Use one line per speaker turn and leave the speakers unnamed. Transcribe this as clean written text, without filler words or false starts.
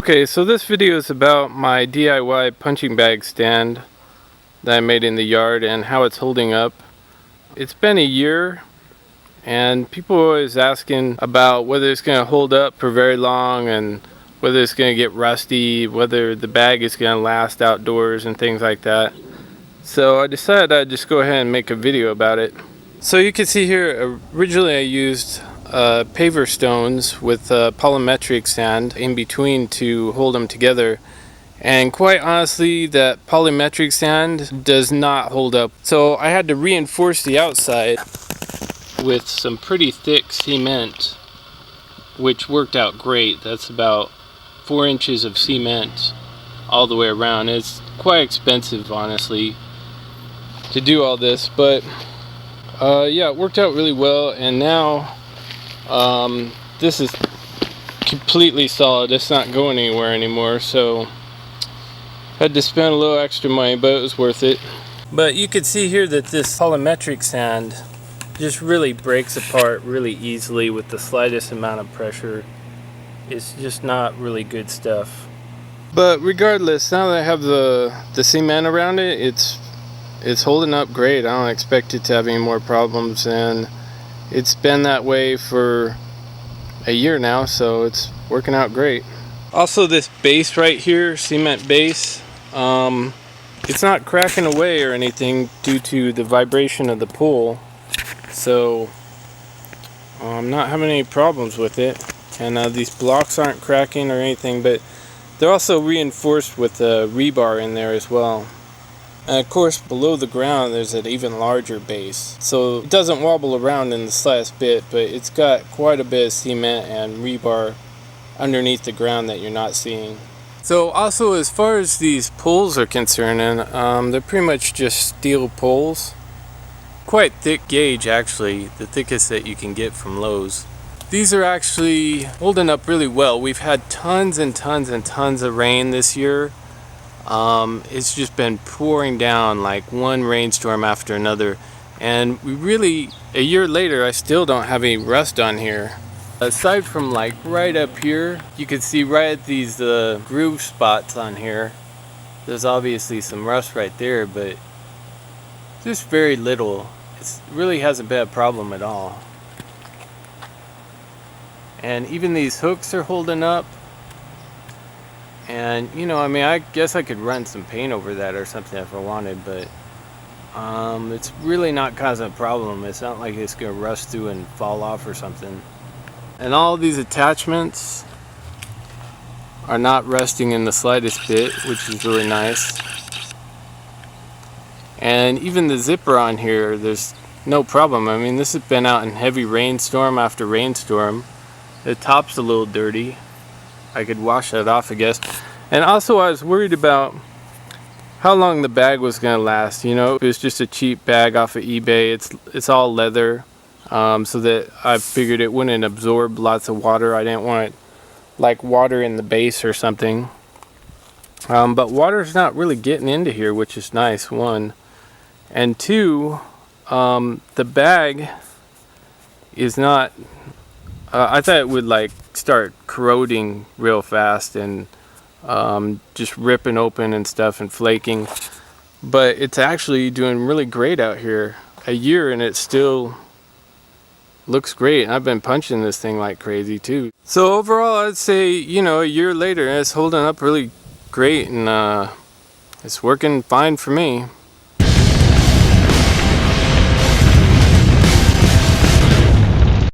Okay, so this video is about my DIY punching bag stand that I made in the yard and how it's holding up. It's been a year and people are always asking about whether it's going to hold up for very long and whether it's going to get rusty, whether the bag is going to last outdoors and things like that. So I decided I'd just go ahead and make a video about it. So you can see here, originally I used paver stones with polymetric sand in between to hold them together, and quite honestly that polymetric sand does not hold up. So I had to reinforce the outside with some pretty thick cement, which worked out great. That's about 4 inches of cement all the way around. It's quite expensive, honestly, to do all this, but yeah, it worked out really well. And now this is completely solid. It's not going anywhere anymore, so had to spend a little extra money, but it was worth it. But you can see here that this polymetric sand just really breaks apart really easily with the slightest amount of pressure. It's just not really good stuff. But regardless, now that I have the cement around it, it's holding up great. I don't expect it to have any more problems, and it's been that way for a year now, so it's working out great. Also, this base right here, cement base, it's not cracking away or anything due to the vibration of the pull, so I'm not having any problems with it. And these blocks aren't cracking or anything, but they're also reinforced with rebar in there as well. And of course, below the ground there's an even larger base, so it doesn't wobble around in the slightest bit, but it's got quite a bit of cement and rebar underneath the ground that you're not seeing. So also, as far as these poles are concerned, they're pretty much just steel poles. Quite thick gauge, actually, the thickest that you can get from Lowe's. These are actually holding up really well. We've had tons and tons and tons of rain this year. It's just been pouring down like one rainstorm after another, and a year later, I still don't have any rust on here. Aside from like right up here, you can see right at these groove spots on here, there's obviously some rust right there, but just very little. It really hasn't been a problem at all. And even these hooks are holding up. And I guess I could run some paint over that or something if I wanted, but it's really not causing a problem. It's not like it's gonna rust through and fall off or something. And all these attachments are not rusting in the slightest bit, which is really nice. And even the zipper on here, there's no problem. I mean, this has been out in heavy rainstorm after rainstorm. The top's a little dirty. I could wash that off, I guess. And also, I was worried about how long the bag was gonna last. It was just a cheap bag off of eBay. It's all leather, so that I figured it wouldn't absorb lots of water. I didn't want it like water in the base or something. But water's not really getting into here, which is nice, one. And two, the bag is not. I thought it would like start corroding real fast and just ripping open and stuff and flaking, but it's actually doing really great out here. A year and it still looks great, and I've been punching this thing like crazy too. So overall, I'd say a year later it's holding up really great, and it's working fine for me.